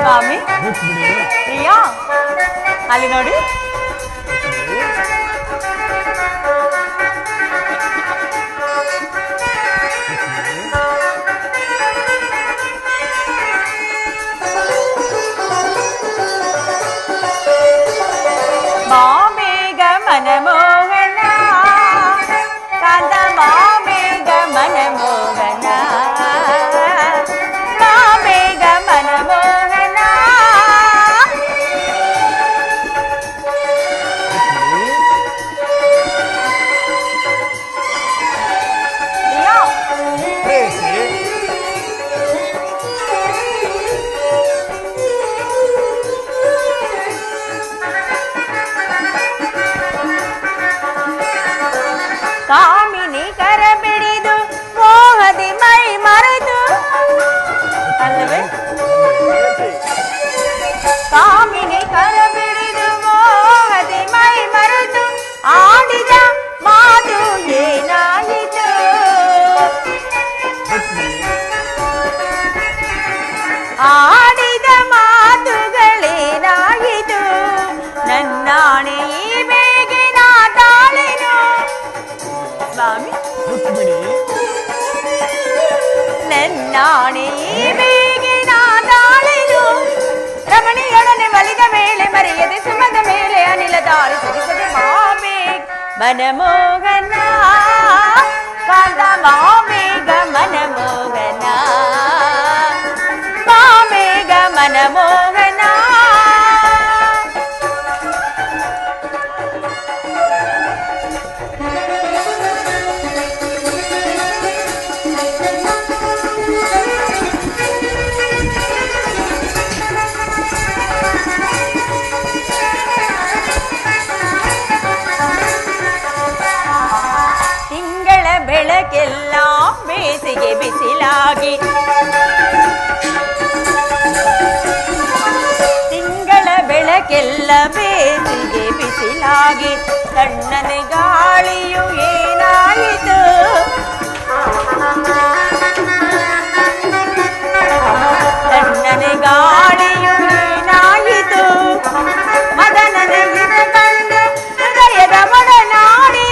ಸ್ವಾಮಿ ಪ್ರಿಯಾ ಅಲ್ಲಿ ನೋಡಿ. ಮಾಮೇಘ ಮನಮೋಹನ ಕಾಂತ ಮಾಮೇಘ ಮನಮೋಹನ ಮಾಮೇಘ ಮನಮೋಹನ. ಕಾಮಿನಿ ಕರ ಬಿಡಿದು ಮೋಹದಿ ಮೈ ಮರೆತು ಅಲ್ಲವೇ ಕಾಮಿನಿ ಕರ ಬಿಡಿದು ಮೋಹದಿ ಮೈ ಮರೆತು ಆಡಿದ ಮಾತು ಏನಾಯಿತು ಆಡಿದ ಮಾತುಗಳೇನಾಯಿತು ನನ್ನಾಣೆ ಈ ಬೇಗೆ ನಾ ತಾಳೆನು ಸ್ವಾಮಿ ನನ್ನಾಣೆ ಈ ಬೇಗೆ ನಾ ತಾಳೆನು ರಮಣಿಯೊಡನೆ ಒಲಿದ ಮೇಲೆ ಮರೆಯದೆ ಸುಮದ ಮೇಲೆ ಅನಿಲ ದಾರಿ ಸರಿಸದೆ ಮಾಮೇಘ ಮನಮೋಹನ ಕಾಂತ ಮಾಮೇಘ ಮನಮೋಹನ ಮಾಮೇಘ ಮನಮೋಹನ. ಬೆಳಕೆಲ್ಲ ಬೇಸಿಗೆ ಬಿಸಿಲಾಗಿ ತಿಂಗಳ ಬೆಳಕೆಲ್ಲ ಬೇಸಿಗೆ ಬಿಸಿಲಾಗಿ ತಣ್ಣನೆ ಗಾಳಿಯು ಏನಾಯಿತು ತಣ್ಣನೆ ಗಾಳಿಯು ಏನಾಯಿತು ಮದನನ ಹಿತ ಕಂಡು ಹೃದಯದ ಒಡನಾಡಿ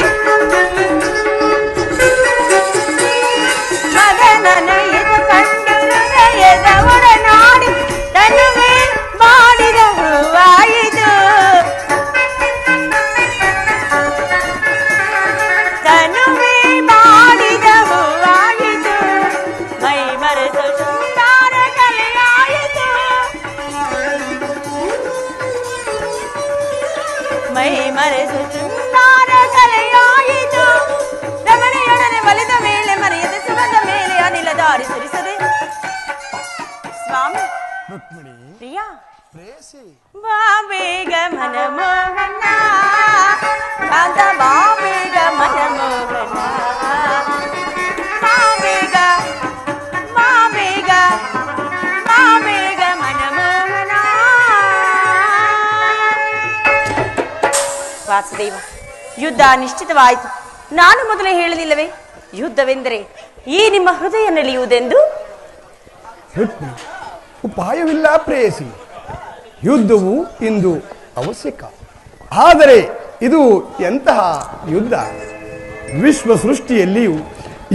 ಮದನನಯಿತ ಕಂಡು ಹೃದಯದ ಒಡನಾಡಿ ತನುವೆ ಮಾಡಿದ ಹೂವಾಯಿತು ತನುವೆ ಮಾಡಿದ ಹೂವಾಯಿತು ಮೈ ಮರೆತು ಶೃಂಗಾರ ಕಲೆಯಾಯಿತು ಮೈ ಮರೆತು ಶೃಂಗಾರ ಕಲೆಯಾಯಿತು ರಮಣಿಯೊಡನೆ ಒಲಿದ ಮೇಲೆ ಮರೆಯದೆ ಸುಮದ ಮೇಲೆ ಅನಿಲ ದಾರಿ ಸುರಿಸದೆ ಸ್ವಾಮಿ ಪ್ರಿಯಾ ಮಾಮೇಘ ಮನಮೋಹನ ಕಾಂತ ಮಾಮೇಘ ಮನಮೋಹನ ಮಾಮೇಘ ಮಾಮೇಘ ಮಾಮೇಘ ಮನಮೋಹನ. ವಾಸುದೇವ ಯುದ್ಧ ನಿಶ್ಚಿತವಾಯಿತು. ನಾನು ಮೊದಲೇ ಹೇಳಲಿಲ್ಲವೇ ಯುದ್ಧವೆಂದರೆ ಈ ನಿಮ್ಮ ಹೃದಯ ನೆಲೆಯುವುದೆಂದು. ಉಪಾಯವಿಲ್ಲ ಪ್ರೇಯಸಿ, ಯುದ್ಧವು ಇಂದು ಅವಶ್ಯಕ. ಆದರೆ ಇದು ಎಂತಹ ಯುದ್ಧ? ವಿಶ್ವ ಸೃಷ್ಟಿಯಲ್ಲಿಯೂ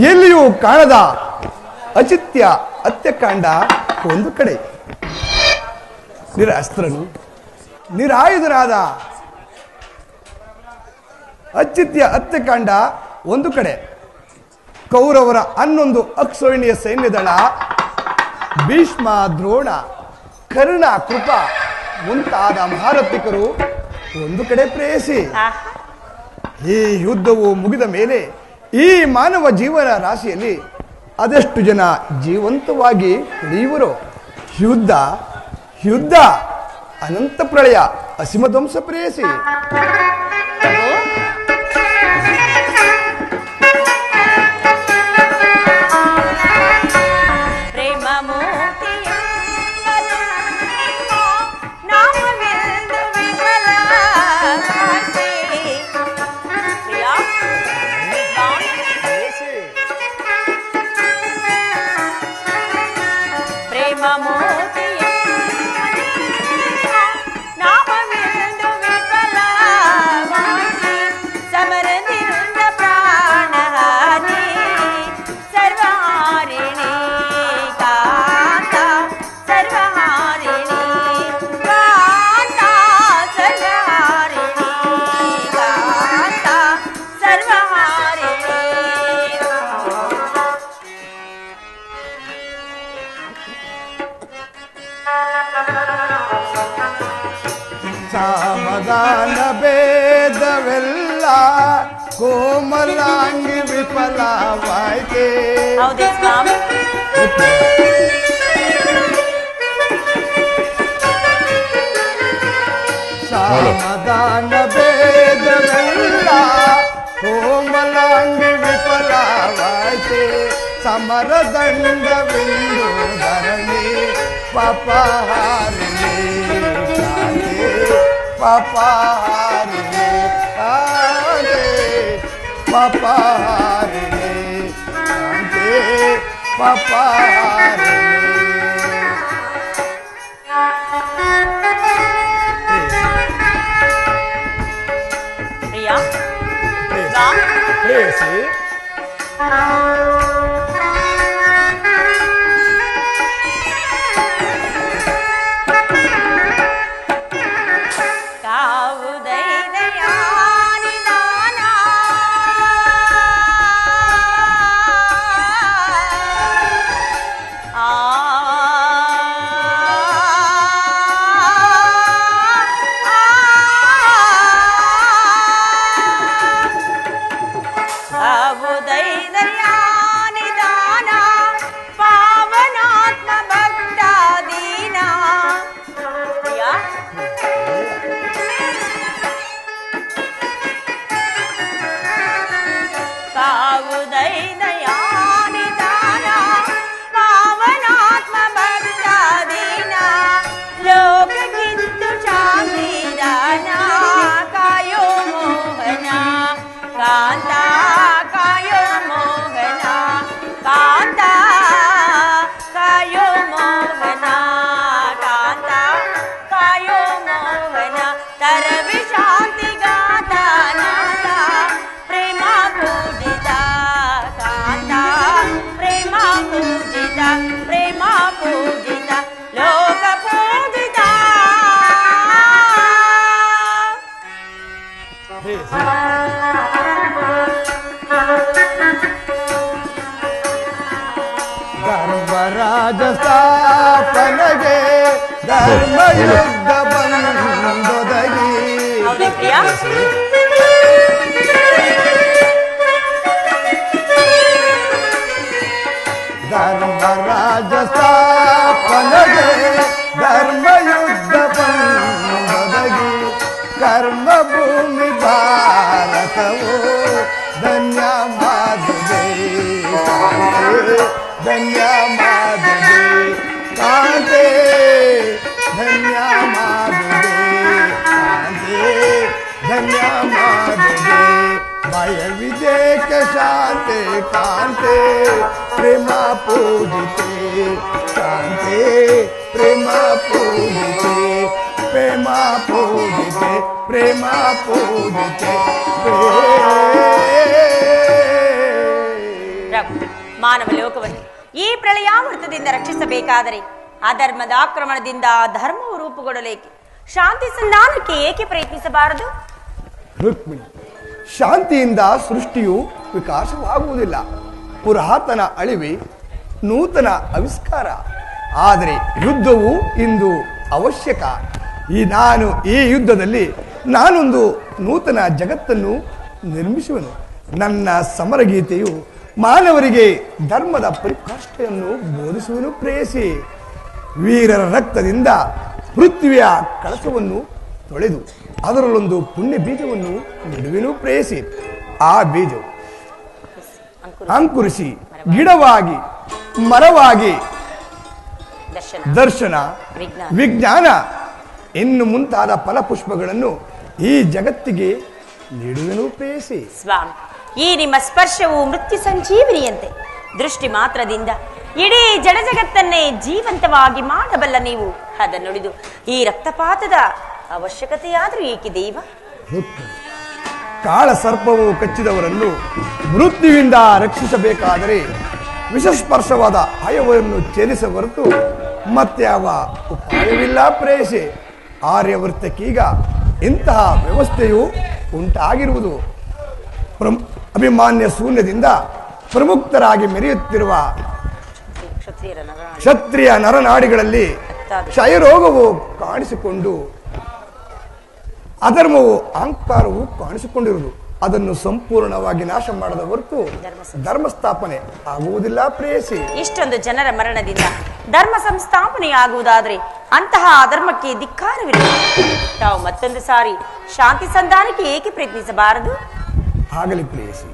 ಎಲ್ಲಿಯೂ ಕಾಣದ ಅಚಿತ್ಯ ಹತ್ಯಕಾಂಡ ಒಂದು ಕಡೆ, ನಿರಸ್ತ್ರನು ನಿರಾಯುಧನಾದ ಅಚಿತ್ಯ ಹತ್ಯಕಾಂಡ ಒಂದು ಕಡೆ, ಕೌರವರ 11 ಅಕ್ಷೋಹಿಣಿಯ ಸೈನ್ಯದಳ ಭೀಷ್ಮ ದ್ರೋಣ ಕರ್ಣ ಕೃಪ ಮುಂತಾದ ಮಹಾರಥಿಕರು ಒಂದು ಕಡೆ ಪ್ರೇಯಸಿ. ಈ ಯುದ್ಧವು ಮುಗಿದ ಮೇಲೆ ಈ ಮಾನವ ಜೀವನ ರಾಶಿಯಲ್ಲಿ ಅದೆಷ್ಟು ಜನ ಜೀವಂತವಾಗಿ ಉಳಿಯುವರು? ಯುದ್ಧ ಯುದ್ಧ ಅನಂತ ಪ್ರಳಯ ಅಸೀಮ ಧ್ವಂಸ ಪ್ರೇಯಸಿ. ಸಾಮಗಾನ ಭೇದವೆಲ್ಲ ಕೋಮಲಾಂಗಿ ವಿಫಲವಾಯ್ತೆ. ಹೌದೇ ಸ್ವಾಮಿ. ಸಾಮಗಾನ ಭೇದವೆಲ್ಲ ಕೋಮಲಾಂಗಿ ವಿಫಲವಾಯ್ತೆ. ಸಮರದಂಡವೆಂದು ಧರಣಿ ಪಾಪಹಾರಿಣಿ ಕಾಂತೆ ಪಾಪಹಾರಿಣಿ ಕಾಂತೆ ಪಾಪಹಾರಿಣಿ ಕಾಂತೆ ಪಾಪಹಾರಿಣಿ. ಪ್ರಿಯಾ ಪ್ರೇಯಸಿ ಧರ್ಮರಾಜ ಸ್ಥಾಪನೆಗೆ ಧರ್ಮಯುದ್ಧ ಬಂದೊದಗಿ. ಧರ್ಮರಾಜ ಸ್ಥಾಪನೆಗೆ ಧರ್ಮಯುದ್ಧ ಬಂದೊದಗಿ. ಕರ್ಮಭೂಮಿ ಭಾರತವು ಧನ್ಯ ಮಾದುದೆ ಧನ್ಯ ಮಾದುದೆ ಕಾಂತೆ ಧನ್ಯ ಮಾದುದೆ ಕಾಂತೆ ಧನ್ಯ ಮಾದುದೆ. ಭಯವಿದೇಕ ಶಾಂತೆ ಕಾಂತೆ ಪ್ರೇಮ ಪೂಜಿತೆ ಕಾಂತೆ ಪ್ರೇಮ ಪೂಜಿತೆ ಪ್ರೇಮ ಪೂಜಿತೆ ಪ್ರೇಮ ಪೂಜಿತೆ. ಮಾನವ ಲೋಕವನ್ನು ಈ ಪ್ರಳಯಾಮೃತದಿಂದ ರಕ್ಷಿಸಬೇಕಾದರೆ ಅಧರ್ಮದ ಆಕ್ರಮಣದಿಂದ ಧರ್ಮವು ರೂಪುಗೊಳ್ಳಲೇಕೆ? ಶಾಂತಿ ಸಂಧಾನಕ್ಕೆ ಏಕೆ ಪ್ರಯತ್ನಿಸಬಾರದು? ರುಕ್ಮಿಣಿ, ಶಾಂತಿಯಿಂದ ಸೃಷ್ಟಿಯು ವಿಕಾಸವಾಗುವುದಿಲ್ಲ. ಪುರಾತನ ಅಳಿವೆ ನೂತನ ಆವಿಷ್ಕಾರ. ಆದರೆ ಯುದ್ಧವು ಇಂದು ಅವಶ್ಯಕ. ಈ ಯುದ್ಧದಲ್ಲಿ ನಾನೊಂದು ನೂತನ ಜಗತ್ತನ್ನು ನಿರ್ಮಿಸುವನು. ನನ್ನ ಸಮರಗೀತೆಯು ಮಾನವರಿಗೆ ಧರ್ಮದ ಪರಿಕಾಷ್ಠೆಯನ್ನು ಬೋಧಿಸುವನು. ಪ್ರೇಯಸಿ, ವೀರರ ರಕ್ತದಿಂದ ಪೃಥ್ವಿಯ ಕಳಸವನ್ನು ತೊಳೆದು ಅದರಲ್ಲೊಂದು ಪುಣ್ಯ ಬೀಜವನ್ನು ನೆಡುವೆನು. ಪ್ರೇಯಸಿ, ಆ ಬೀಜವು ಅಂಕುರಿಸಿ ಗಿಡವಾಗಿ ಮರವಾಗಿ ದರ್ಶನ ವಿಜ್ಞಾನ ಇನ್ನು ಮುಂತಾದ ಫಲಪುಷ್ಪಗಳನ್ನು ಈ ಜಗತ್ತಿಗೆ ನೀಡುವೆನು. ಪ್ರೇಯಸಿ, ಸ್ವಾಮಿ, ಈ ನಿಮ್ಮ ಸ್ಪರ್ಶವು ಮೃತ್ಯು ಸಂಜೀವಿನಿಯಂತೆ. ದೃಷ್ಟಿ ಮಾತ್ರದಿಂದ ಇಡೀ ಜಡ ಜಗತ್ತನ್ನೇ ಜೀವಂತವಾಗಿ ಮಾಡಬಲ್ಲ ನೀವು. ಅದನ್ನು ನುಡಿದು ಈ ರಕ್ತಪಾತದ ಅವಶ್ಯಕತೆಯಾದರೂ ಏಕೆ ದೇವ? ಕಾಳ ಸರ್ಪವು ಕಚ್ಚಿದವರನ್ನು ಮೃತ್ಯುವಿಂದ ರಕ್ಷಿಸಬೇಕಾದರೆ ವಿಷಸ್ಪರ್ಶವಾದ ಆಯವನ್ನು ಛೇದಿಸ ಹೊರತು ಮತ್ಯಾವ ಉಪಾಯವಿಲ್ಲ. ಪ್ರೇಯಸಿ, ಆರ್ಯವರ್ತಕ್ಕೀಗ ಇಂತಹ ವ್ಯವಸ್ಥೆಯು ಉಂಟಾಗಿರುವುದು ಅಭಿಮಾನ್ಯ ಶೂನ್ಯದಿಂದ ಪ್ರಮುಕ್ತರಾಗಿ ಮೆರೆಯುತ್ತಿರುವ ಕ್ಷತ್ರಿಯ ನರನಾಡಿಗಳಲ್ಲಿ ಗೊತ್ತಾದ ಕ್ಷಯರೋಗವು ಕಾಣಿಸಿಕೊಂಡು ಅಧರ್ಮವು ಅಹಂಕಾರವು ಕಾಣಿಸಿಕೊಂಡಿರುವುದು ಅದನ್ನು ಸಂಪೂರ್ಣವಾಗಿ ನಾಶ ಮಾಡದ ಹೊರತು ಧರ್ಮ ಸ್ಥಾಪನೆ ಆಗುವುದಿಲ್ಲ ಪ್ರೇಯಸಿ. ಇಷ್ಟೊಂದು ಜನರ ಮರಣದಿಂದ ಧರ್ಮ ಸಂಸ್ಥಾಪನೆ ಆಗುವುದಾದ್ರೆ ಅಂತಹ ಅಧರ್ಮಕ್ಕೆ ಧಿಕ್ಕಾರವಿಲ್ಲ. ತಾವು ಮತ್ತೊಂದು ಸಾರಿ ಶಾಂತಿ ಸಂಧಾನಕ್ಕೆ ಏಕೆ ಪ್ರಯತ್ನಿಸಬಾರದು? ಆಗಲಿ ಪ್ರೇಯಸಿ.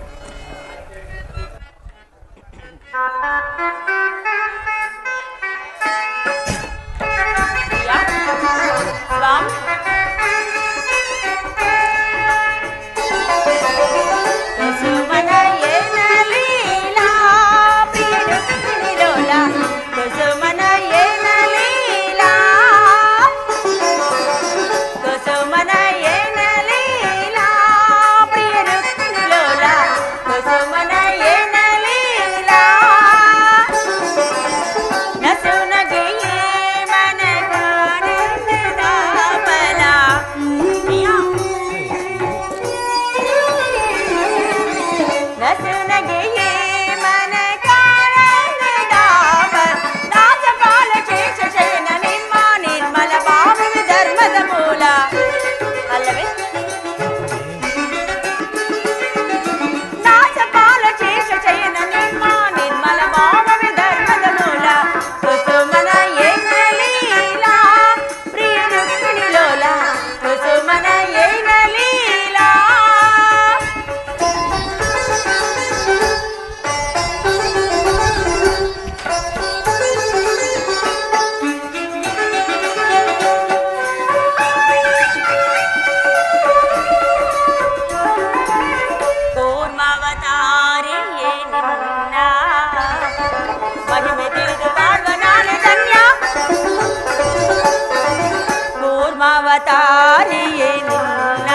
ಅವತಾರಿಯೇ ನಿನ್ನ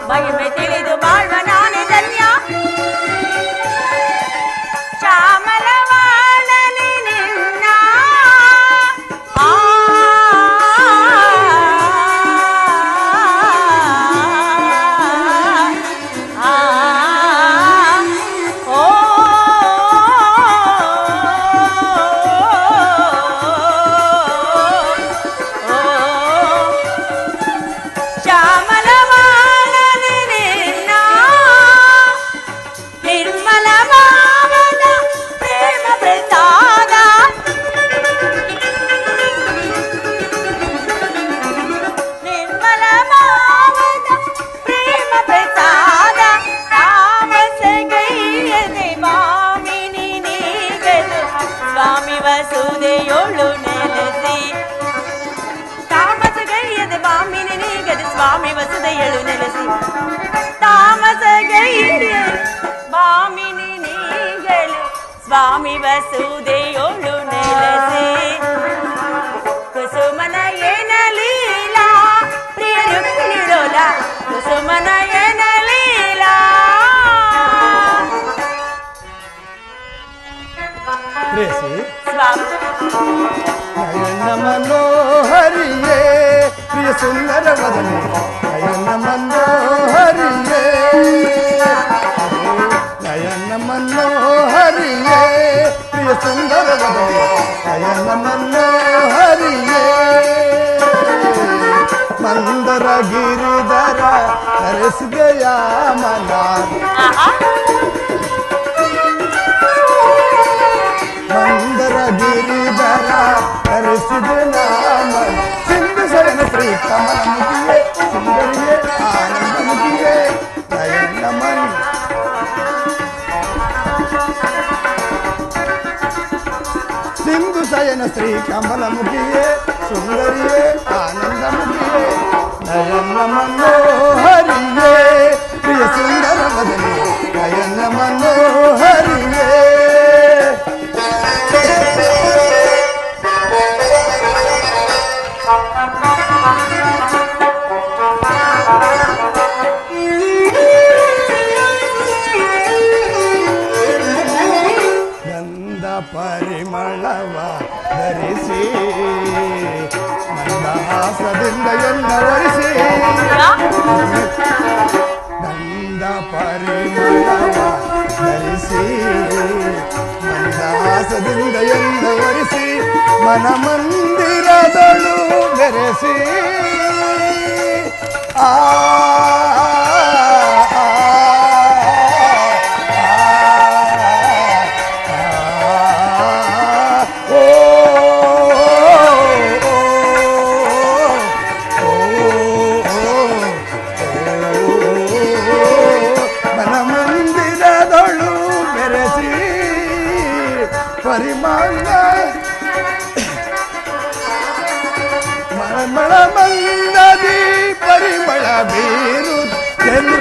ಮಹಿಮೆ ತಿಳಿದು ಬಾಳ್ವ ನಾನೇ ಧನ್ಯ. ಶ್ಯಾಮಲವಾಣನೆ ನಿನ್ನ ವಸುದೆಯೊಳು ನೆಲೆಸಿ ತಾಮಸಗೈಯದೆ ಬಾಮಿನಿ ನೀಗದೆ ಸ್ವಾಮಿ ವಸುದೆಯೊಳು ನೆಲೆಸಿ ತಾಮಸಗೈಯ ಬಾಮಿನಿ ನೀಗಲು ಸ್ವಾಮಿ ವಸುದೆಯೊಳು ನೆಲೆಸಿ ಕುಸುಮನ ಏನ ಲೀಲಾ ಪ್ರಿಯ ರುಕ್ಮಿಣಿರೋಲ ಕುಸುಮನ ಏನ ಲೀಲಾ. ನಯನ ಮನೋಹರಿಯೇ ಪ್ರಿಯ ಸುಂದರ ವದನೆ ನಯನ ಮನೋಹರಿಯೇ ನಯನ ಮನೋಹರಿಯೇ ಪ್ರಿಯ ಸುಂದರ ವದನೆ ನಯನ ಮನೋಹರಿಯೇ ಮಂದರ ಗಿರಿಧರ ಹರಿಸಿದೆಯ ಮನ ಮಂದರ ಗಿರಿಧರ ಹರಿಸಿದ ನಾಮ ಸಿಂಧು ಶರಣ ಶ್ರೀ ಕಮಲ ಮುಖಿಯೇ ಸುಂದರಿಯೇ ಆನಂದ ಮುಖಿಯೇ ನಯನ ಮನ್ ಸಿಂಧು ಶಯನ ಶ್ರೀ ಕಮಲ ಮುಖಿಯೇ ಸುಂದರಿಯೇ ಆನಂದ ಮುಖಿಯೇ ನಯನ ಮನೋಹರಿಯೇ ಪ್ರಿಯ ಸುಂದರ ವದನೆ ನಯನ ಮನೋಹರಿಯೇ. ಪರಿಮಳವ ಧರಿಸಿ ಮಂದಹಾಸದಿಂದ ಎನ್ನ ವರಿಸಿ ಗಂಧ ಪರಿಮಳವ ಧರಿಸಿ ಮಂದಹಾಸ ಉಲ್ಲಾಸದಿಂದ ಎಂದವರಿಸಿ ಮನ ಮಂದಿರದಳು ಬೆರೆಸಿ ಆ ಮಳಮಳ ಮಂದದಿ ಪರಿಮಳ ಬೀರುತ್ತೆನು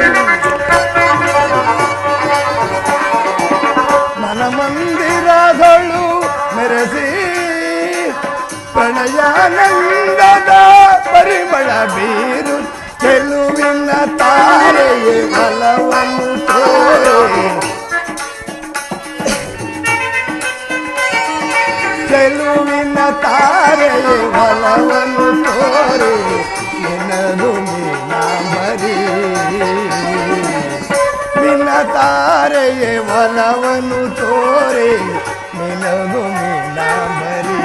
ಮನಮಂದಿರಗಳು ಮೆರೆಸಿ ಪ್ರಣಯಾನಂದದ ಪರಿಮಳ ಬೀರು ಚೆಲುವಿನ ತಾರೆಯೇ ಬಲವನ್ನು ತೋರೆ ಚೆಲುವಿನ ತಾರೆಯೇ ಬಲವನ್ನು ತೋರೆ ನಿನದು ಮೀನಾಂಬರಿ ನಿನ್ನ ತಾರೆಯೇ ಬಲವನ್ನು ತೋರೆ ನಿನದು ಮೀನಾಂಬರಿ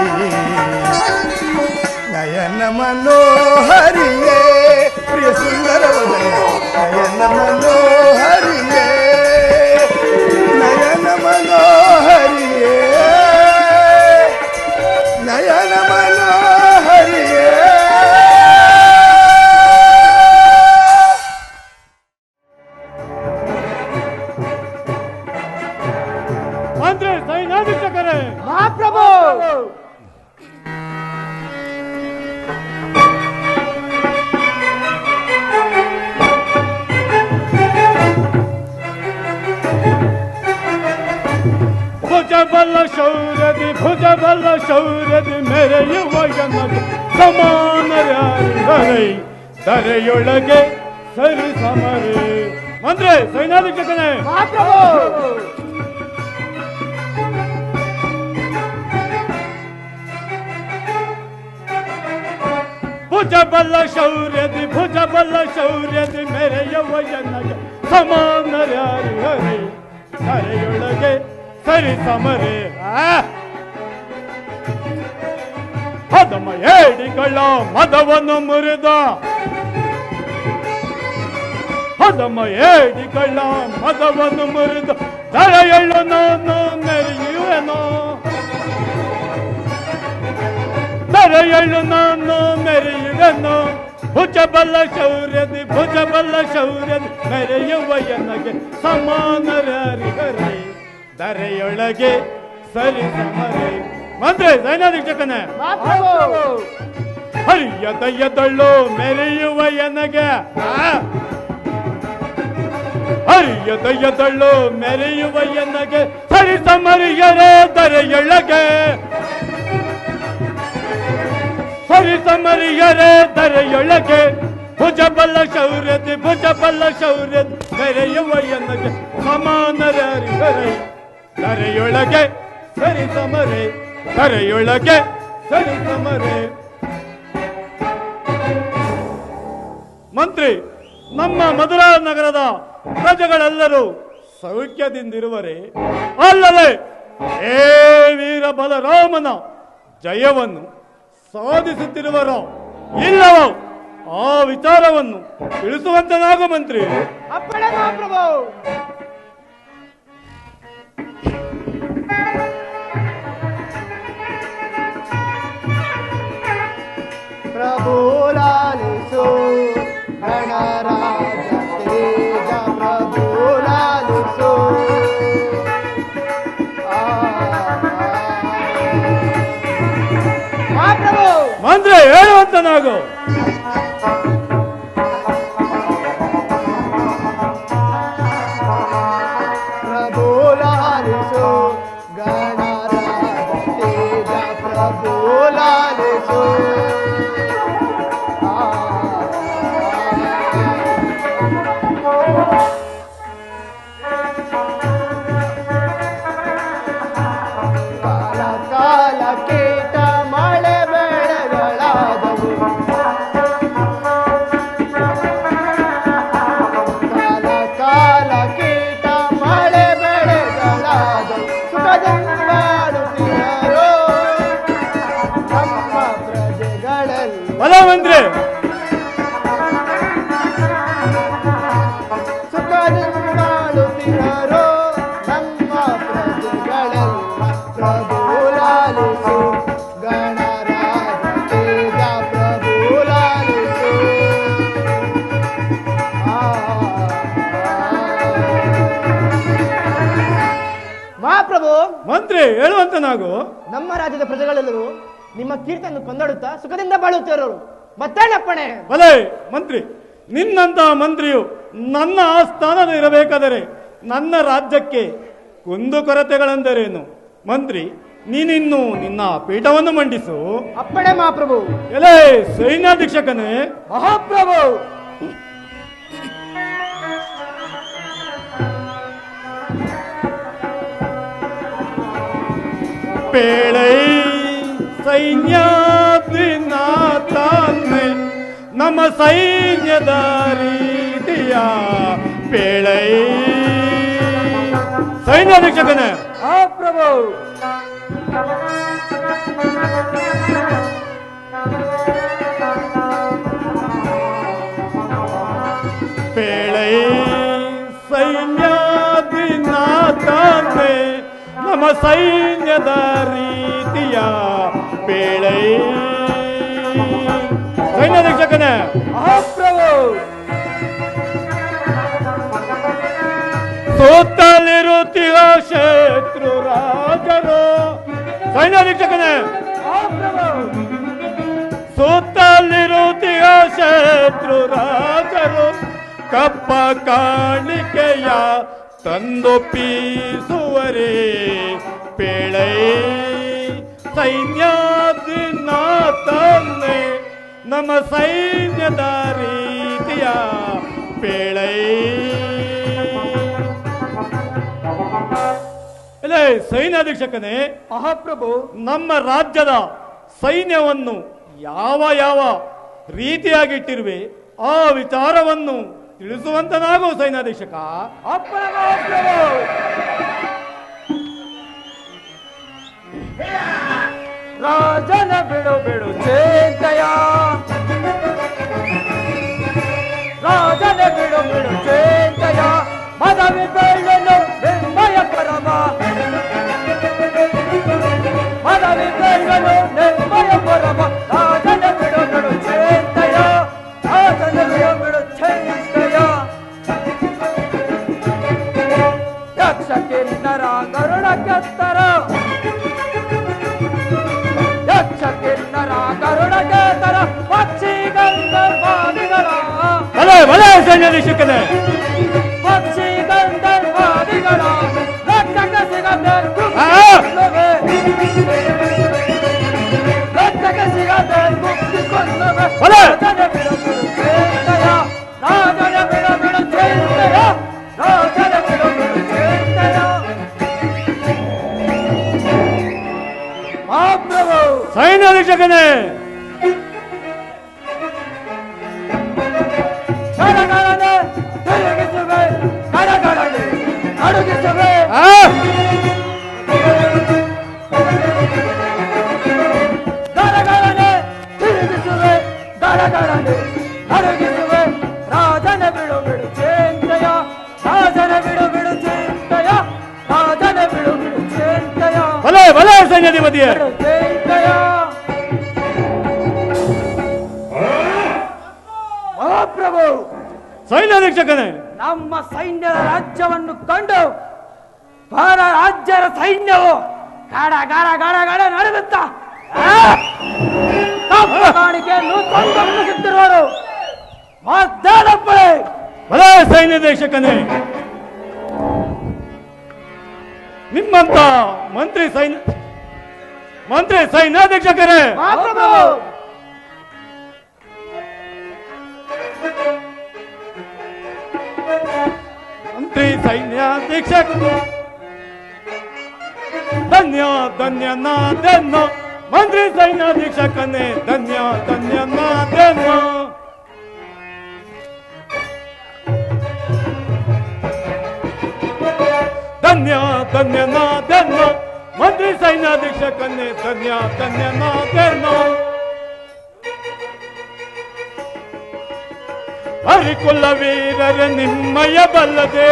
ನಯನ ಮನೋಹರಿಯೇ ಪ್ರಿಯ ಸುಂದರ ನಯನ ಮನೋಹರಿಯೇ ನಯನ ಮನೋಹರಿಯೇ ನಯನ ಮನೋಹರಿಯೇ ಮಂತ್ರಿ ಸೈನ್ಯಾಧೀಕ್ಷಕರೇ ಮಹಾಪ್ರಭು ಭುಜಬಲ ಶೌರ್ಯದಿ ಮೆರೆಯುವ ಎನ್ನದು ಸಮಾನರ್ಯಾರಿಗರೈ ಧರೆಯೊಳಗೆ ಸರಿ ಸಮರೇ ಮಂತ್ರಿ ಸೈನ್ಯಾಧೀಕ್ಷಕನೇ ಮಹಾಪ್ರಭು ಭುಜಬಲ ಶೌರ್ಯದಿ ಮೆರೆಯುವ ಎನ್ನಗೆ ಸಮಾನರ್ಯಾರಿಗರೈ ಧರೆಯೊಳಗೆ ಸರಿ ಸಮರೇ ಹದಮ ಏಡಿಗಳ ಮದವನ್ನು ಮುರಿದ ಹದಮ ಏಡಿಗಳ ಮದವನ್ನು ಮುರಿದ ಧರೆಯಳು ನಾನು ಮೆರೆಯುವೆನೋ ಧರೆಯಳು ನಾನು ಮೆರೆಯುವೆನೋ ಭುಜಬಲ ಶೌರ್ಯದಿ ಮೆರೆಯುವ ಎನ್ನಗೆ ಸಮಾನರ್ಯಾರಿಗರೈ ಧರೆಯೊಳಗೆ ಸರಿ ಸಮರೇ ಮಂತ್ರಿ ಸೈನ್ಯಾಧೀಕ್ಷಕನೇ ಹರಿಯದಯ್ಯದಳ್ಳು ಮೆರೆಯುವ ಎನಗೆ ಹರಿಯದಯ್ಯದಳ್ಳು ಮೆರೆಯುವ ಎನಗೆ ಸರಿ ಸಮರಿಯರೇ ಧರೆಯೊಳಗೆ ಸರಿ ಸಮರಿಯರೇ ಧರೆಯೊಳಗೆ ಭುಜಬಲ ಶೌರ್ಯದಿ ಮೆರೆಯುವ ಎನಗೆ ಸಮಾನರ್ಯಾರಿಗರೈ ಧರೆಯೊಳಗೆ ಸರಿ ಸಮರೇ ಧರೆಯೊಳಗೆ ಸರಿ ಸಮರೇ ಮಂತ್ರಿ ನಮ್ಮ ಮಧುರಾ ನಗರದ ಪ್ರಜೆಗಳೆಲ್ಲರೂ ಸೌಖ್ಯದಿಂದಿರುವರೇ ಅಲ್ಲದೆ ಏ ವೀರ ಬಲರಾಮನ ಜಯವನ್ನು ಸಾಧಿಸುತ್ತಿರುವರೋ ಇಲ್ಲವೋ ಆ ವಿಚಾರವನ್ನು ತಿಳಿಸುವಂತನಾಗು ಮಂತ್ರಿ ಅಪ್ಪಣೆ ಮಹಾಪ್ರಭು ಪ್ರಭು ಲಾಲಿಸೋ ಗಣರಾಜ ತೇಜ ಪ್ರಭು ಲಾಲಿಸೋ ಮಹಾಪ್ರಭು ಮಂತ್ರಿ ಹೇಳುವಂತನಾಗು ಪ್ರಭು ಲಾಲಿಸೋ ಗಣರಾಜ ತೇಜ ಪ್ರಭು ಲಾಲಿಸೋ ಬಲ ಮಂತ್ರಿ. ಸುಖದಿಂದಾಳುತ್ತಿರೋ ನಮ್ಮ ಪ್ರಜೆಗಳೆಲ್ಲ ಪ್ರಭು ಲಾಲಿಸು ಗಣರಾಜ ತೇಜ ಪ್ರಭು ಲಾಲಿಸು. ಮಹಾಪ್ರಭು ಮಂತ್ರಿ ಹೇಳುವಂತನಾಗು. ನಮ್ಮ ರಾಜ್ಯದ ಪ್ರಜೆಗಳೆಲ್ಲರೂ ನಿಮ್ಮ ಕೀರ್ತನ್ನು ಕೊಂದಾಡುತ್ತಾ ಸುಖದಿಂದ ಬಾಳುತ್ತಿರೋರು. ಮತ್ತೇನಪ್ಪಣೆ? ಬಲೆ ಮಂತ್ರಿ, ನಿನ್ನಂತ ಮಂತ್ರಿಯು ನನ್ನ ಆಸ್ಥಾನದ ಇರಬೇಕಾದರೆ ನನ್ನ ರಾಜ್ಯಕ್ಕೆ ಕುಂದುಕೊರತೆಗಳೆಂದರೇನು? ಮಂತ್ರಿ, ನೀನಿನ್ನು ನಿನ್ನ ಪೀಠವನ್ನು ಮಂಡಿಸು. ಅಪ್ಪಣೆ ಮಹಾಪ್ರಭು. ಎಲೆ ಸೈನ್ಯಾಧೀಕ್ಷಕನೇ. ಮಹಾಪ್ರಭು ಪೇಳೈ ಸೈನ್ಯಾಧಿನಾಥಾನೆ ನಮ್ಮ ಸೈನ್ಯದ ರೀತಿಯ ಪೇಳೈ. ಸೈನ್ಯಾಧೀಕ್ಷಕನೇ. ಮಹಾಪ್ರಭು ಪೇಳೈ ಸೈನ್ಯಾಧಿನಾಥಾನೆ ನಮ್ಮ ಸೈನ್ಯದ ರೀತಿಯ ಪೇಳೈ. ಸೈನ್ಯಾಧೀಕ್ಷಕನೇ. ಮಹಾಪ್ರಭು ಸೋತಲಿರುತ್ತಿರುವ ಶತ್ರು ರಾಜರು. ಸೈನ್ಯಾಧೀಕ್ಷಕನೇ. ಸೋತಲಿರುತ್ತಿರುವ ಶತ್ರು ರಾಜರು ಕಪ್ಪ ಕಾಣಿಕೆಯ ತಂದೊಪ್ಪಿಸುವರೇ ಪೇಳೈ. ಸೈನ್ಯಾಧಿನಾಥನೆ ನಮ್ಮ ಸೈನ್ಯದ ರೀತಿಯ ಪೇಳೈ. ಇಲ್ಲ ಸೈನ್ಯಾಧೀಕ್ಷಕನೇ. ಮಹಾಪ್ರಭು ನಮ್ಮ ರಾಜ್ಯದ ಸೈನ್ಯವನ್ನು ಯಾವ ಯಾವ ರೀತಿಯಾಗಿಟ್ಟಿರುವೆ ಆ ವಿಚಾರವನ್ನು ತಿಳಿಸುವಂತನಾಗು ಸೈನ್ಯಾಧೀಕ್ಷಕ. ರಾಜನ ಬಿಡು ಬಿಡು ಚೇತಯ, ರಾಜನ ಬಿಡು ಬಿಡು ಚೇತಯ, ಮದವಿ ಬೆಳ್ಳನು ನಿರ್ಮಯ ಪರಮ, ಮದವಿ ಬೆಳ್ಳನು ನಿರ್ಮಯ ಪರಮ, ರಾಜನ ಬಿಡು ಬಿಡು ಚೇತಯ, ರಾಜನ ಬಿಡು ಬಿಡು ಚೇತಯ. ಯಕ್ಷ ಕಿನ್ನರ ಗರುಡ ಕೆತ್ತರ, ಯಕ್ಷ ಕಿನ್ನರ ಗರುಡ ಕೆತ್ತರ, ಪಕ್ಷಿ ಗಂಧರ್ವಾದಿಗಳ ಭಲೆ ಭಲೆ ಸೈನ್ಯಾಧೀಕ್ಷಕನೇ. ಪಕ್ಷಿ ಗಂಧರ್ವಾದಿಗಳ ರಕ್ಷಕ ಸಿಗದೆ ರಕ್ಷಕ ಸಿಗದೆ ಮುಕ್ತಿಕೊಂಡವೆ. ರಾಜನ ಬಿಡು ಬಿಡು ಚೇತಯ, ರಾಜನ ಬಿಡು ಬಿಡು ಚೇತಯ, ರಾಜನ ಬಿಡು ಬಿಡು ಚೇತಯ. ಮಹಾಪ್ರಭು ಸೈನ್ಯಾಧೀಕ್ಷಕನೇ. ಗಡಗಡನೆ ತಿರುಗಿಸುವೆ, ಗಡಗಡನೆ ಅಡುಗಿಸುವೆ, ಗಡಗಡನೆ ತಿರುಗಿಸುವೆ, ಗಡಗಡನೆ ಅಡುಗಿಸುವೆ. ರಾಜನ ಬಿಡು ಬಿಡು ಚೇತಯ, ರಾಜನ ಬಿಡು ಬಿಡು ಚೇತಯ, ರಾಜನ ಬಿಡು ಬಿಡು ಚೇತಯ, ಭಲೆ ಭಲೆ ಸೈನ್ಯಾಧಿಪತಿಯೇ. ಬಿಡು ಚೇತಯ. ಮಹಾಪ್ರಭು ಸೈನ್ಯಾಧೀಕ್ಷಕನೇ. ನಮ್ಮ ಸೈನ್ಯದ ರಾಜ್ಯವನ್ನು ಕಂಡು ಪರ ರಾಜ್ಯದ ಸೈನ್ಯವು ಗಡ ಗಡ ಗಡ ಗಡ ನಡುಗುತ್ತಾ ಕಾಣಿಕೆಯನ್ನು ತಂದುತ್ತಿರುವರು. ಮತ್ತೇನಪ್ಪಳೆ? ಭಲೆ ಸೈನ್ಯಾಧೀಕ್ಷಕನೇ. ನಿಮ್ಮಂತ ಮಂತ್ರಿ ಸೈನ್ಯಾಧೀಕ್ಷಕರೇ. ಮಹಾಪ್ರಭು ಮಂತ್ರಿ ಸೈನ್ಯಾಧೀಕ್ಷಕ ಧನ್ಯ ಧನ್ಯನಾದೆನ್ನ. ಮಂತ್ರಿ ಸೈನ್ಯಾಧೀಕ್ಷಕನೇ ಧನ್ಯ ಧನ್ಯನಾದೆನ್ನ. ಧನ್ಯ ಧನ್ಯನಾದೆನ್ನ. ಮಂತ್ರಿ ಸೈನ್ಯಾಧೀಕ್ಷಕನೇ ಧನ್ಯ ಧನ್ಯನಾದೆನ್ನ. ಹರಿಕುಲ ವೀರರ ನಿಮ್ಮಯ ಬಲ್ಲದೆ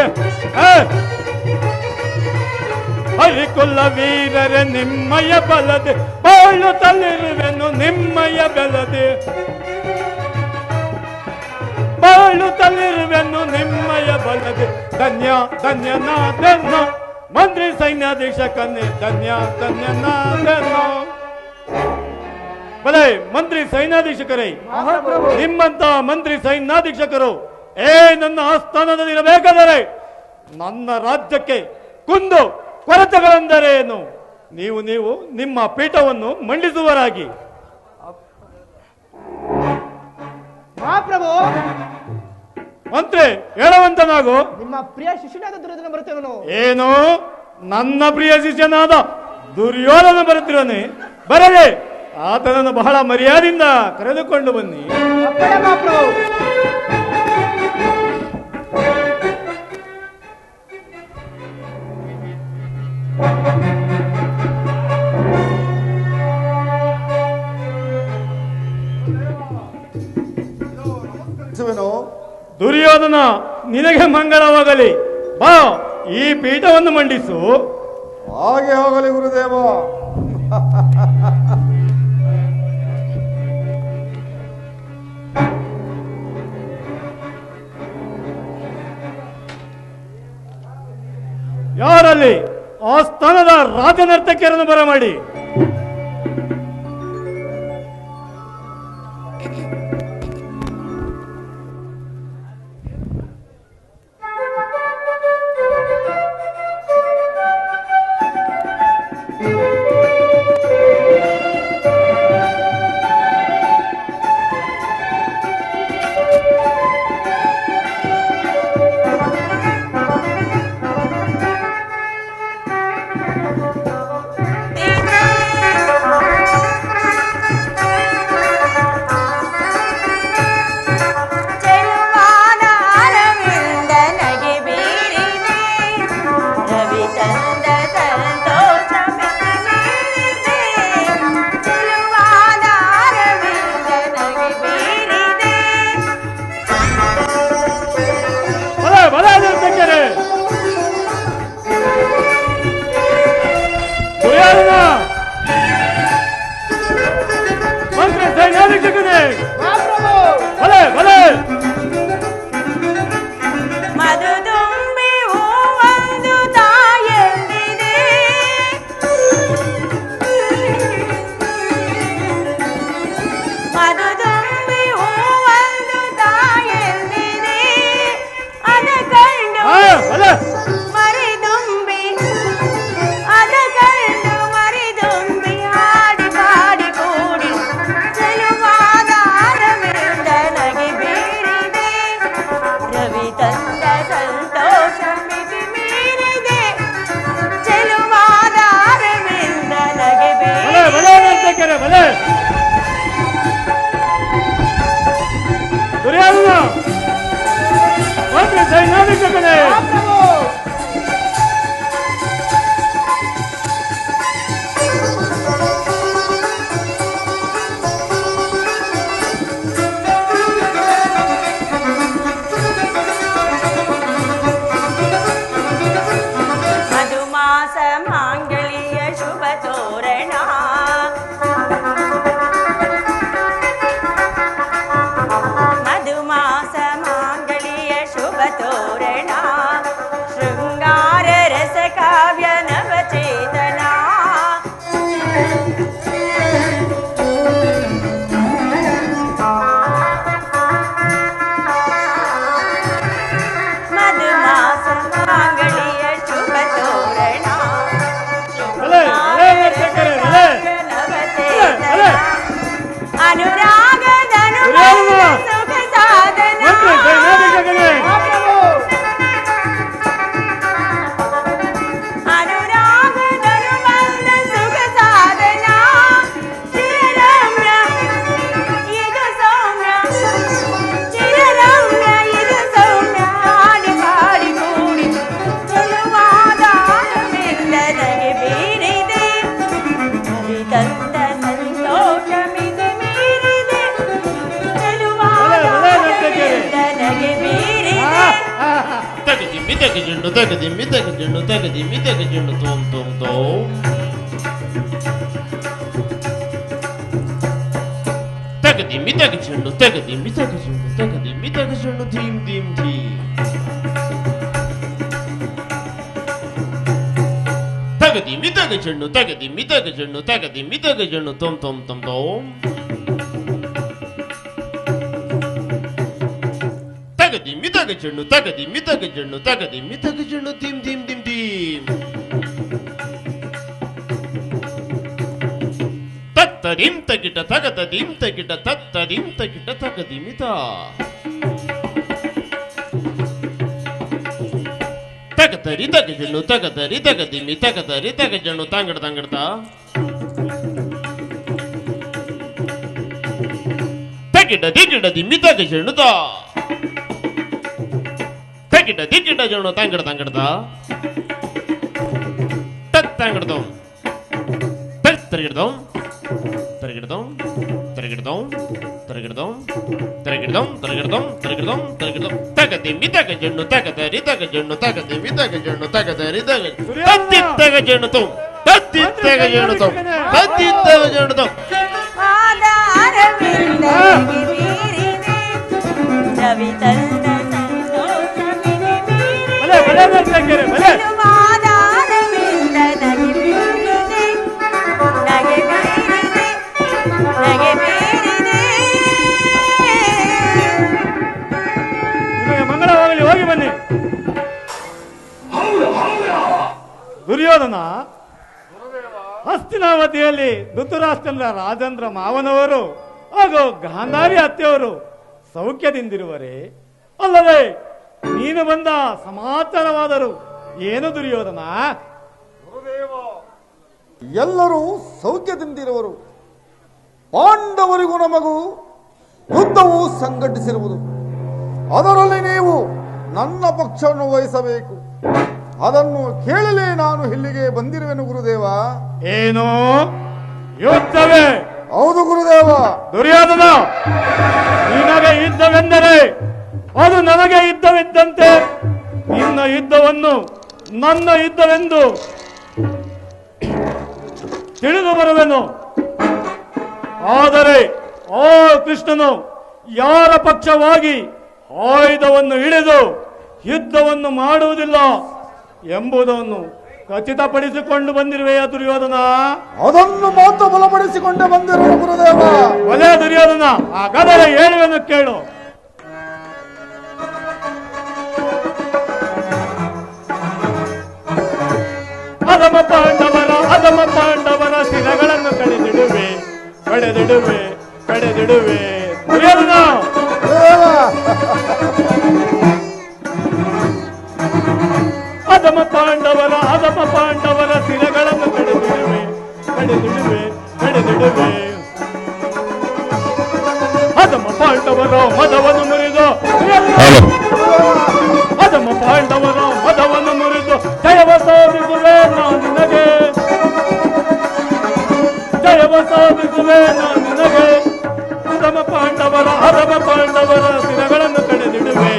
ಹರಿಕುಲ ವೀರರ ನಿಮ್ಮಯ ಬಲ್ಲದೆ ಬಾಳುತ್ತಲಿರುವೆನು ನಿಮ್ಮಯ ಬೆಲದೆ ಬಾಳುತ್ತಲಿರುವೆನು ನಿಮ್ಮಯ ಬಲದೆ ಧನ್ಯ ಧನ್ಯನಾದೆನ್ನ ಮಂತ್ರಿ ಸೈನ್ಯಾಧೀಕ್ಷಕನೇ ಧನ್ಯ ಧನ್ಯನಾದೆನ್ನ. ಬಲೆ ಮಂತ್ರಿ ಸೈನ್ಯಾಧೀಕ್ಷಕರೇ, ನಿಮ್ಮಂತ ಮಂತ್ರಿ ಸೈನ್ಯಾಧೀಕ್ಷಕರು ನನ್ನ ಆಸ್ಥಾನದಲ್ಲಿ ಇರಬೇಕಾದರೆ ನನ್ನ ರಾಜ್ಯಕ್ಕೆ ಕುಂದು ಕೊರತೆಗಳೆಂದರೆ ಏನು? ನೀವು ನಿಮ್ಮ ಪೀಠವನ್ನು ಮಂಡಿಸುವರಾಗಿ. ಮಹಾಪ್ರಭು, ಮಂತ್ರಿ ಹೇಳುವಂತನಾಗು. ನಿಮ್ಮ ಪ್ರಿಯ ಶಿಷ್ಯನಾದ ದುರ್ಯೋಧನ ಬರುತ್ತೇವನು. ಏನು? ನನ್ನ ಪ್ರಿಯ ಶಿಷ್ಯನಾದ ದುರ್ಯೋಧನ ಬರುತ್ತಿರನೆ? ಬರಲೇ, ಆತನನ್ನು ಬಹಳ ಮರ್ಯಾದೆಯಿಂದ ಕರೆದುಕೊಂಡು ಬನ್ನಿ. ಮಹಾಪ್ರಭು, ದುರ್ಯೋಧನ, ನಿನಗೆ ಮಂಗಳವಾಗಲಿ. ಬಾ, ಈ ಪೀಠವನ್ನು ಮಂಡಿಸು. ಹಾಗೆ ಹೋಗಲಿ ಗುರುದೇವ. ಯಾರಲ್ಲಿ ಆ ಸ್ಥಾನದ ರಾಜನರ್ತಕಿಯರನ್ನು ಬರಮಾಡಿ. ತಂದ ಸಂತೋಷ ಮಿತಿ ಮೀರಿದೆ చెండు తగదిమ్మి తగ చెండు తగదిమ్మి తగ చెండు తోం తోం తోం తగదిమ్మి తగ చెండు తగదిమ్మి తగ చెండు తగదిమ్మి తగ చెండు ధీం ధీం ధీం తగదిమ్మి తగ చెండు తగదిమ్మి తగ చెండు తగదిమ్మి తగ చెండు తోం తోం తోం తోం తగదిమ్మి తగ చెండు తగదిమ్మి తగ చెండు తగదిమ్మి తగ చెండు ధీం ధీం ధీం ధీం తత్తదిం తగిట తగతదిం తగిట తత్తదిం తగిట తగదిమిత తగతరి తగజను తగతరి తగదిమి తగతరి తగజను తంగడ తంగడత తగిట దిగిట దిమ్మి తగజను తా తగిట దిగిట జను తంగడ తంగడత తత్తంగడతం తరిగిడతం తరిగిడతం తరిగిడతం తరిగిడతం తరిగిడతం తరిగిడతం తరిగిడతం తరిగిడతం తగదిమ్మి తగజను తగతరి తగజను తగదిమ్మి తగజను తగతరి తగ తత్తి తగజనుతం తత్తి తగజనుతం తత్తి తగజనుతం ಭಲೆ ಭಲೆ ನರ್ತಕಿಯರೇ, ಭಲೆ. ನಿಮಗೆ ಮಂಗಳವಾಗಲಿ, ಹೋಗಿ ಬನ್ನಿ. ದುರ್ಯೋಧನ ಹಸ್ತಿನಾವತಿಯಲ್ಲಿ ಧೃತರಾಷ್ಟ್ರನ ರಾಜೇಂದ್ರ ಮಾವನವರು ಹಾಗೂ ಗಾಂಧಾರಿ ಅತ್ತೆಯವರು ಸೌಖ್ಯದಿಂದಿರುವರೇ? ಅಲ್ಲದೆ ನೀನು ಬಂದ ಸಮಾಚಾರವಾದರು ಏನು ದುರ್ಯೋಧನ? ಎಲ್ಲರೂ ಸೌಖ್ಯದಿಂದಿರುವರು. ಪಾಂಡವರಿಗೂ ನಮಗೂ ಯುದ್ಧವು ಸಂಘಟಿಸಿರುವುದು. ಅದರಲ್ಲಿ ನೀವು ನನ್ನ ಪಕ್ಷವನ್ನು ವಹಿಸಬೇಕು. ಅದನ್ನು ಕೇಳಲೇ ನಾನು ಇಲ್ಲಿಗೆ ಬಂದಿರುವೆನು ಗುರುದೇವ. ಏನು ಯುದ್ಧವೇ? ಹೌದು ಗುರುದೇವ. ದುರ್ಯೋಧನ, ನಿನಗೆ ಯುದ್ಧವೆಂದರೆ ಅದು ನನಗೆ ಯುದ್ಧವಿದ್ದಂತೆ. ನಿನ್ನ ಯುದ್ಧವನ್ನು ನನ್ನ ಯುದ್ಧವೆಂದು ತಿಳಿದು ಬರುವೆನು. ಆದರೆ ಆ ಕೃಷ್ಣನು ಯಾರ ಪಕ್ಷವಾಗಿ ಆಯುಧವನ್ನು ಹಿಡಿದು ಯುದ್ಧವನ್ನು ಮಾಡುವುದಿಲ್ಲ ಎಂಬುದನ್ನು ಖಚಿತಪಡಿಸಿಕೊಂಡು ಬಂದಿರುವೆಯ ದುರ್ಯೋಧನ? ಅದನ್ನು ಮಾತ್ರ ಬಲಪಡಿಸಿಕೊಂಡೇ ಬಂದಿರುವ ಗುರುದೇವ. ಒಲೆ ದುರ್ಯೋಧನ, ಹಾಗಾದರೆ ಹೇಳುವೆನು ಕೇಳು. ಅಧಮ ಪಾಂಡವರ ಶಿರಗಳನ್ನು ಕಡೆದಿಡುವೆ ದುರ್ಯೋಧನ. ಅಧಮ ಪಾಂಡವರ ಶಿರಗಳನ್ನು ಕಡೆದಿಡುವೆ. ಅಧಮ ಪಾಂಡವರ ಮದವನ್ನು ಮುರಿದು ಜಯವ ಸಾಧಿಸುವೆ ನಾನು ನಿನಗೆ. ಅಧಮ ಪಾಂಡವರ ಶಿರಗಳನ್ನು ಕಡೆದಿಡುವೆ.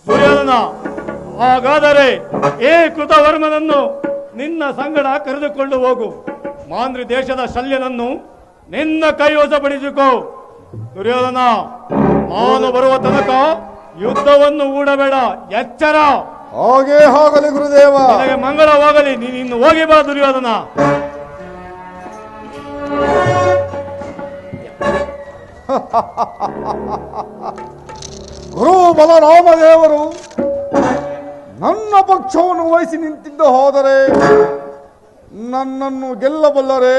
ದುರ್ಯೋಧನ, ಹಾಗಾದರೆ ಏ ಕೃತವರ್ಮನನ್ನು ನಿನ್ನ ಸಂಗಡ ಕರೆದುಕೊಂಡು ಹೋಗು. ಮಾಂದ್ರಿ ದೇಶದ ಶಲ್ಯನನ್ನು ನಿನ್ನ ಕೈವಶಪಡಿಸಿಕೋ. ದುರ್ಯೋಧನ, ನಾನು ಬರುವ ತನಕ ಯುದ್ಧವನ್ನು ಹೂಡಬೇಡ, ಎಚ್ಚರ. ಹಾಗೇ ಆಗಲಿ ಗುರುದೇವ. ನಿನಗೆ ಮಂಗಳವಾಗಲಿ. ನೀನು ಹೋಗಿ ಬಾ ದುರ್ಯೋಧನ. ಗುರು ಬಲರಾಮದೇವರು ನನ್ನ ಪಕ್ಷವನ್ನು ವಹಿಸಿ ನಿಂತಿದ್ದ ಹೋದರೆ ನನ್ನನ್ನು ಗೆಲ್ಲಬಲ್ಲರೆ?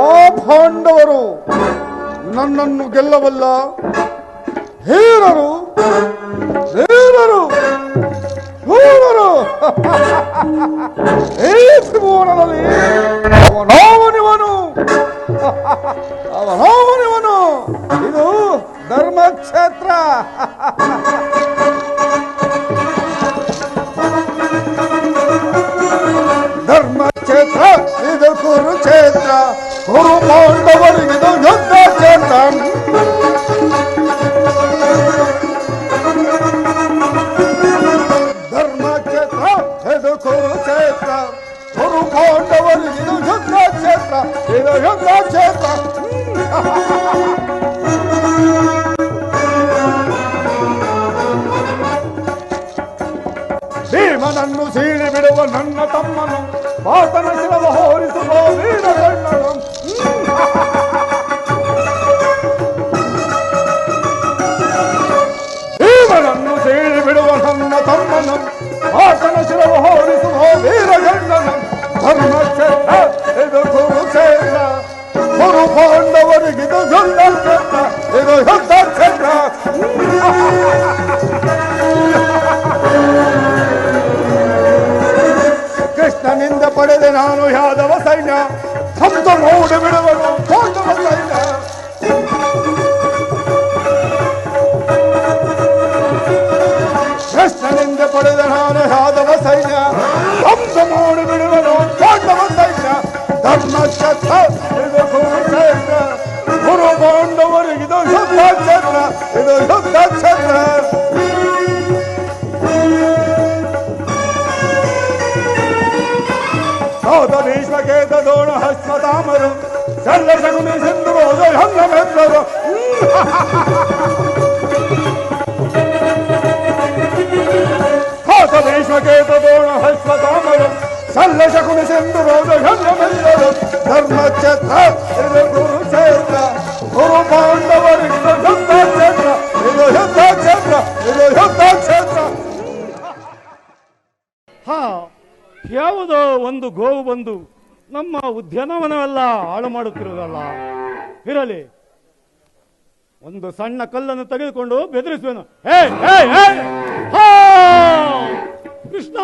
ಆ ಪಾಂಡವರು ನನ್ನನ್ನು ಗೆಲ್ಲಬಲ್ಲ ಹೀರರು. ಈ ತ್ರಿಭುವನದಲ್ಲಿ ಅವನವನಿವನು. ಇದು ಧರ್ಮಕ್ಷೇತ್ರ. ಧರ್ಮಕ್ಷೇತ್ರ ಇದು ಕುರುಕ್ಷೇತ್ರ. ಕುರು ಪಾಂಡವರಿಗಿದು ಯುದ್ಧ ಕ್ಷೇತ್ರ. ಪಾಂಡವರಿಗಿದು ಯುದ್ಧ ಕ್ಷೇತ್ರ, ಇದು ಯುದ್ಧ ಕ್ಷೇತ್ರ. ಭೀಮನನ್ನು ಸೀಳಿ ಬಿಡುವ ನನ್ನ ತಮ್ಮನು, ಆತನ ಶಿರವ ಹೋರಿಸುವ ವೀರಗಣ್ಣನು. ಭೀಮನನ್ನು ಸೀಳಿ ಬಿಡುವ ನನ್ನ ತಮ್ಮನು, ಆತನ ಶಿರವ ಹೋರಿಸುವ ವೀರಗಣ್ಣನು. ಧರ್ಮಕ್ಷೇತ್ರ ಇದು ಕುರುಕ್ಷೇತ್ರ, ಕುರು ಪಾಂಡವರಿಗಿದು ಯುದ್ಧ ಕ್ಷೇತ್ರ, ಇದು ಯುದ್ಧ ಕ್ಷೇತ್ರ. ಕೃಷ್ಣನಿಂದ ಪಡೆದೆ ನಾನು ಯಾದವ ಸೈನ್ಯ, ಹಂತ ಮೂಡಿ ಬಿಡುವನು ಪಾಂಡವ ಸೈನ್ಯ. ಕೃಷ್ಣನಿಂದ ಪಡೆದ ನಾನು ಯಾದವ ಸೈನ್ಯ, ಹಂತ ಮೂಡಿ ಬಿಡುವನು ಪಾಂಡವ ಸೈನ್ಯ. ಧರ್ಮಕ್ಷೇತ್ರ ಇದು ಕುರುಕ್ಷೇತ್ರ, ಗುರು ಪಾಂಡವರಿಗಿದು ಯುದ್ಧ ಕ್ಷೇತ್ರ, ಇದು ಯುದ್ಧ ಕ್ಷೇತ್ರ. ಭೀಷ್ಮಕೇತ ದೋಣ ಹಸ್ಮತಾಮರು ಚಲ್ಲ ಶಗುನಿ ಸಿಂಧು ಹಂಗ ಮೆತ್ತರು. ಭೀಷ್ಮಕೇತ ದೋಣ ಹಸ್ಮತಾಮರು ಚಲ್ಲ ಶಗುನಿ ಸಿಂಧು ಹಂಗ ಮೆತ್ತರು. ಧರ್ಮಕ್ಷೇತ್ರ ಇದು ಕುರುಕ್ಷೇತ್ರ, ಗುರು ಪಾಂಡವರಿಗಿದು ಯುದ್ಧ ಕ್ಷೇತ್ರ, ಇದು ಯುದ್ಧ ಕ್ಷೇತ್ರ, ಇದು ಯುದ್ಧ ಕ್ಷೇತ್ರ. ಯಾವುದೋ ಒಂದು ಗೋವು ಬಂದು ನಮ್ಮ ಉದ್ಯಾನವನವೆಲ್ಲ ಹಾಳು ಮಾಡುತ್ತಿರುವುದಲ್ಲ. ಇರಲಿ, ಒಂದು ಸಣ್ಣ ಕಲ್ಲನ್ನು ತೆಗೆದುಕೊಂಡು ಬೆದರಿಸುವೆನು. ಕೃಷ್ಣ,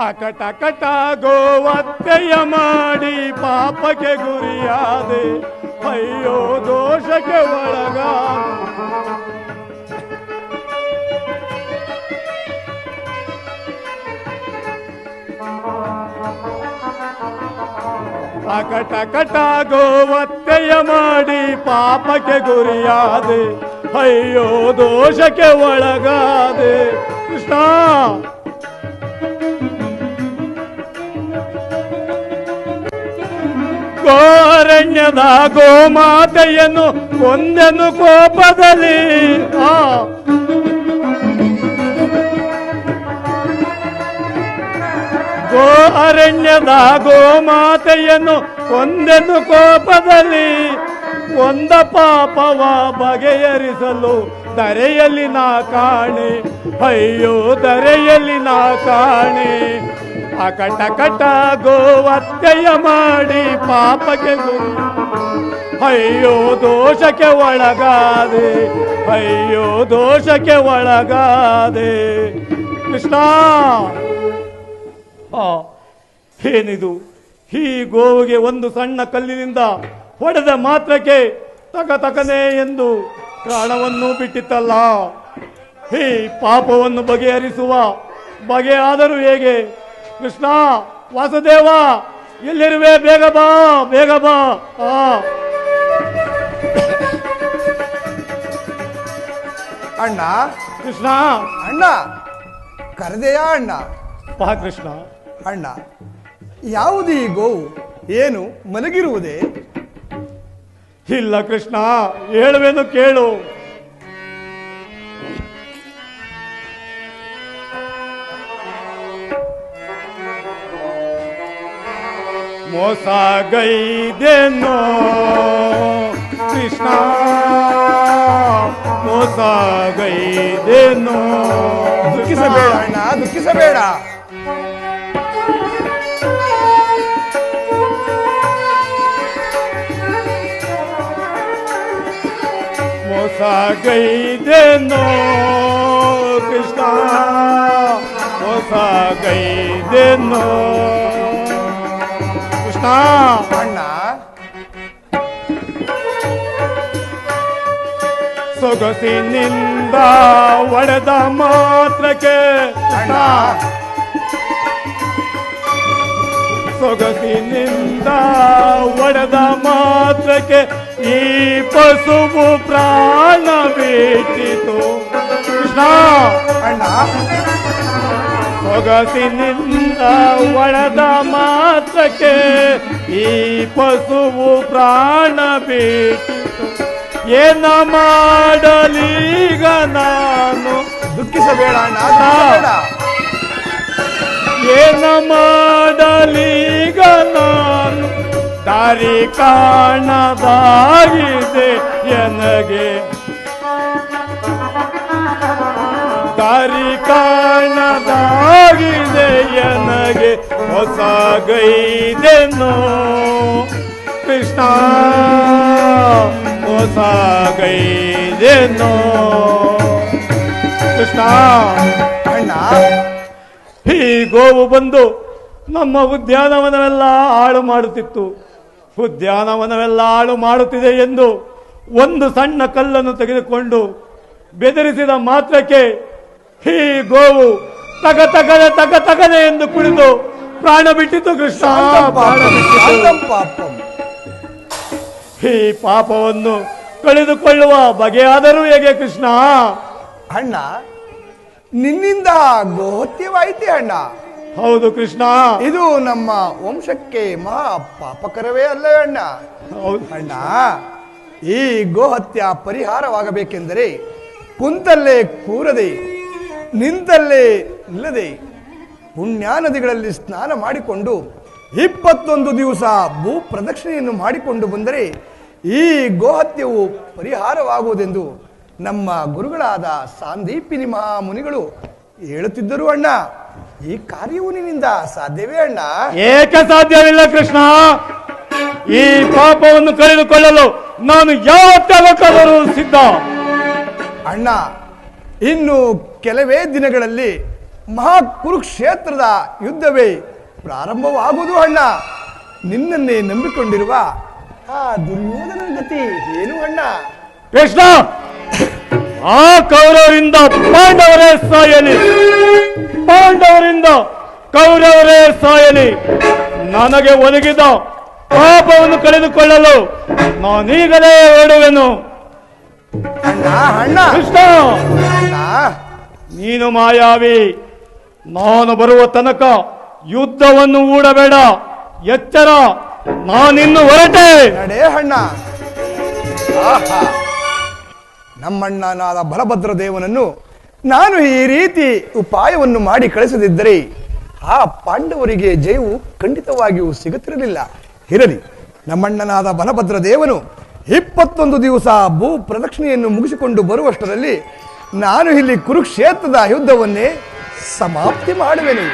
ಅಕಟ ಕಟ ಗೋವತ್ತೆಯ ಮಾಡಿ ಪಾಪಕ್ಕೆ ಗುರಿಯಾದೆ, ಅಯ್ಯೋ ದೋಷಕ್ಕೆ ಒಳಗ. ಅಕಟ ಕಟ ಗೋವತ್ತೆಯ ಮಾಡಿ ಪಾಪಕ್ಕೆ ಗುರಿಯಾದೆ, ಅಯ್ಯೋ ದೋಷಕ್ಕೆ ಒಳಗಾದೆ. ಕೃಷ್ಣ, ಗೋರಣ್ಯದ ಗೋಮಾತೆಯನ್ನು ಕೊಂದೆನು ಕೋಪದಲ್ಲಿ. ಗೋ ಅರಣ್ಯದ ಗೋಮಾತೆಯನ್ನು ಕೊಂದೆನು ಕೋಪದಲ್ಲಿ, ಕೊಂದ ಪಾಪವ ಬಗೆಹರಿಸಲು ಧರೆಯಲ್ಲಿ ನಾ ಕಾಣೆ, ಅಯ್ಯೋ ಧರೆಯಲ್ಲಿ ನಾ ಕಾಣೆ. ಅಕಟ ಕಟ ಗೋವತ್ತೆಯ ಮಾಡಿ ಪಾಪಕ್ಕೆ ಗುರಿ, ಅಯ್ಯೋ ದೋಷಕ್ಕೆ ಒಳಗಾದೆ, ಅಯ್ಯೋ ದೋಷಕ್ಕೆ ಒಳಗಾದೆ. ಕೃಷ್ಣ, ಏನಿದು? ಈ ಗೋವಿಗೆ ಒಂದು ಸಣ್ಣ ಕಲ್ಲಿನಿಂದ ಹೊಡೆದ ಮಾತ್ರಕ್ಕೆ ತಕತಕನೆ ಎಂದು ಪ್ರಾಣವನ್ನು ಬಿಟ್ಟಿತ್ತಲ್ಲ. ಈ ಪಾಪವನ್ನು ಬಗೆಹರಿಸುವ ಬಗೆಯಾದರೂ ಹೇಗೆ? ಕೃಷ್ಣ, ವಾಸುದೇವ, ಎಲ್ಲಿರುವೆ? ಬೇಗ ಬಾ, ಬೇಗ ಬಾ. ಅಣ್ಣ, ಕೃಷ್ಣ, ಅಣ್ಣ ಕರೆದೆಯಾ ಅಣ್ಣ? ಬಾ ಕೃಷ್ಣ. ಅಣ್ಣ, ಯಾವುದು ಈ ಗೋವು? ಏನು ಮಲಗಿರುವುದೇ? ಇಲ್ಲ ಕೃಷ್ಣ, ಹೇಳುವೆನು ಕೇಳು. ಮೋಸ ಗೈದೆನೋ ಕೃಷ್ಣ, ಮೋಸ ಗೈದೆನೋ. ದುಃಖಿಸಬೇಡ ಅಣ್ಣ, ದುಃಖಿಸಬೇಡ. ಮೋಸ ಗೈದೆನೋ ಕೃಷ್ಣ, ಮೋಸ ಗೈದೆನೋ. ಕೃಷ್ಣ, ಅಣ್ಣ, ಸೊಗಸಿನಿಂದ ಒಡೆದ ಮಾತ್ರಕ್ಕೆ ಅಣ್ಣ, ಸೊಗಸಿನಿಂದ ಒಡೆದ ಮಾತ್ರಕ್ಕೆ ಈ ಪಶುವು ಪ್ರಾಣ ಬಿಟ್ಟಿತು ಕೃಷ್ಣ. ಅಣ್ಣ ಸೊಗಸಿನಿಂದ ಒಳದ ಮಾತ್ರಕ್ಕೆ ಈ ಪಶುವು ಪ್ರಾಣ ಬಿಟ್ಟಿತು. ಏನ ಮಾಡಲೀಗ ನಾನು, ದುಃಖಿಸಬೇಡ ಅಣ್ಣ, ದುಃಖಿಸಬೇಡ. ಏನ ಮಾಡಲೀಗ ನಾನು, ದಾರಿ ಕಾಣದಾಗಿದೆ ಎನಗೆ, ದಾರಿ ಕಾಣದಾಗಿದೆ ಎನಗೆ, ಹೊಸ ಗೈದೆನೋ ಕೃಷ್ಣ, ಹೊಸ ಗೈದೆನೋ ಕೃಷ್ಣ. ಅಣ್ಣ ಈ ಗೋವು ಬಂದು ನಮ್ಮ ಉದ್ಯಾನವನವೆಲ್ಲ ಹಾಳು ಮಾಡುತ್ತಿತ್ತು. ಉದ್ಯಾನವನವೆಲ್ಲ ಹಾಳು ಮಾಡುತ್ತಿದೆ ಎಂದು ಒಂದು ಸಣ್ಣ ಕಲ್ಲನ್ನು ತೆಗೆದುಕೊಂಡು ಬೆದರಿಸಿದ ಮಾತ್ರಕ್ಕೆ ಈ ಗೋವು ತಗ ತಗದೆ ಎಂದು ಕುಳಿತು ಪ್ರಾಣ ಬಿಟ್ಟಿತು ಕೃಷ್ಣ, ಪ್ರಾಣ ಬಿಟ್ಟಿತು. ಪಾಪಂ. ಈ ಪಾಪವನ್ನು ಕಳೆದುಕೊಳ್ಳುವ ಬಗೆಯಾದರೂ ಹೇಗೆ ಕೃಷ್ಣ? ಅಣ್ಣ ನಿನ್ನಿಂದ ಗೋಹತ್ಯವಾಯಿತೆ ಅಣ್ಣ. ಹೌದು ಕೃಷ್ಣ, ಇದು ನಮ್ಮ ವಂಶಕ್ಕೆ ಮಹಾ ಪಾಪಕರವೇ ಅಲ್ಲ ಅಣ್ಣ. ಹೌದು ಅಣ್ಣ, ಈ ಗೋಹತ್ಯ ಪರಿಹಾರವಾಗಬೇಕೆಂದರೆ ಕುಂತಲ್ಲೇ ಕೂರದೆ ನಿಂತಲ್ಲೇ ನಿಲ್ಲದೆ ಪುಣ್ಯ ನದಿಗಳಲ್ಲಿ ಸ್ನಾನ ಮಾಡಿಕೊಂಡು 21 ದಿವಸ ಭೂ ಪ್ರದಕ್ಷಿಣೆಯನ್ನು ಮಾಡಿಕೊಂಡು ಬಂದರೆ ಈ ಗೋಹತ್ಯವು ಪರಿಹಾರವಾಗುವುದೆಂದು ನಮ್ಮ ಗುರುಗಳಾದ ಸಾಂದೀಪಿನಿ ಮಹಾಮುನಿಗಳು ಹೇಳುತ್ತಿದ್ದರು ಅಣ್ಣ. ಈ ಕಾರ್ಯವು ನಿನ್ನಿಂದ ಸಾಧ್ಯವೇ ಅಣ್ಣ? ಏಕೆ ಸಾಧ್ಯವಿಲ್ಲ ಕೃಷ್ಣ. ಈ ಪಾಪವನ್ನು ಕಳೆದುಕೊಳ್ಳಲು ನಾನು ಯಾವತ್ತಾದರೂ ಸಿದ್ಧ. ಅಣ್ಣ, ಇನ್ನು ಕೆಲವೇ ದಿನಗಳಲ್ಲಿ ಮಹಾಕುರುಕ್ಷೇತ್ರದ ಯುದ್ಧವೇ ಪ್ರಾರಂಭವಾಗುವುದು ಅಣ್ಣ. ನಿನ್ನನ್ನೇ ನಂಬಿಕೊಂಡಿರುವ ಆ ದುರ್ಯೋಧನ ಗತಿ ಏನು ಅಣ್ಣ? ಕೃಷ್ಣ, ಆ ಕೌರವರಿಂದ ಪಾಂಡವರೇ ಸಾಯಲಿ, ಪಾಂಡವರಿಂದ ಕೌರವರೇ ಸಾಯಲಿ. ನನಗೆ ಒದಗಿದ ಪಾಪವನ್ನು ಕಳೆದುಕೊಳ್ಳಲು ನಾನೀಗಲೇ ಓಡುವೆನು. ಅಣ್ಣ ಅಣ್ಣ ಕೃಷ್ಣ, ಅಣ್ಣ, ನೀನು ಮಾಯಾವಿ. ನಾನು ಬರುವ ತನಕ ಯುದ್ಧವನ್ನು ಹೂಡಬೇಡ. ಎಚ್ಚರ, ನಾನಿನ್ನು ಹೊರಟೆ. ನಡೆ ಅಣ್ಣ. ಆಹಾ, ನಮ್ಮಣ್ಣನಾದ ಬಲಭದ್ರ ದೇವನನ್ನು ನಾನು ಈ ರೀತಿ ಉಪಾಯವನ್ನು ಮಾಡಿ ಕಳಿಸದಿದ್ದರೆ ಆ ಪಾಂಡವರಿಗೆ ಜಯವು ಖಂಡಿತವಾಗಿಯೂ ಸಿಗುತ್ತಿರಲಿಲ್ಲ. ಇರಲಿ, ನಮ್ಮಣ್ಣನಾದ ಬಲಭದ್ರ ದೇವನು 21 ದಿವಸ ಭೂ ಪ್ರದಕ್ಷಿಣೆಯನ್ನು ಮುಗಿಸಿಕೊಂಡು ಬರುವಷ್ಟರಲ್ಲಿ ನಾನು ಇಲ್ಲಿ ಕುರುಕ್ಷೇತ್ರದ ಯುದ್ಧವನ್ನೇ ಸಮಾಪ್ತಿ ಮಾಡುವೆನು.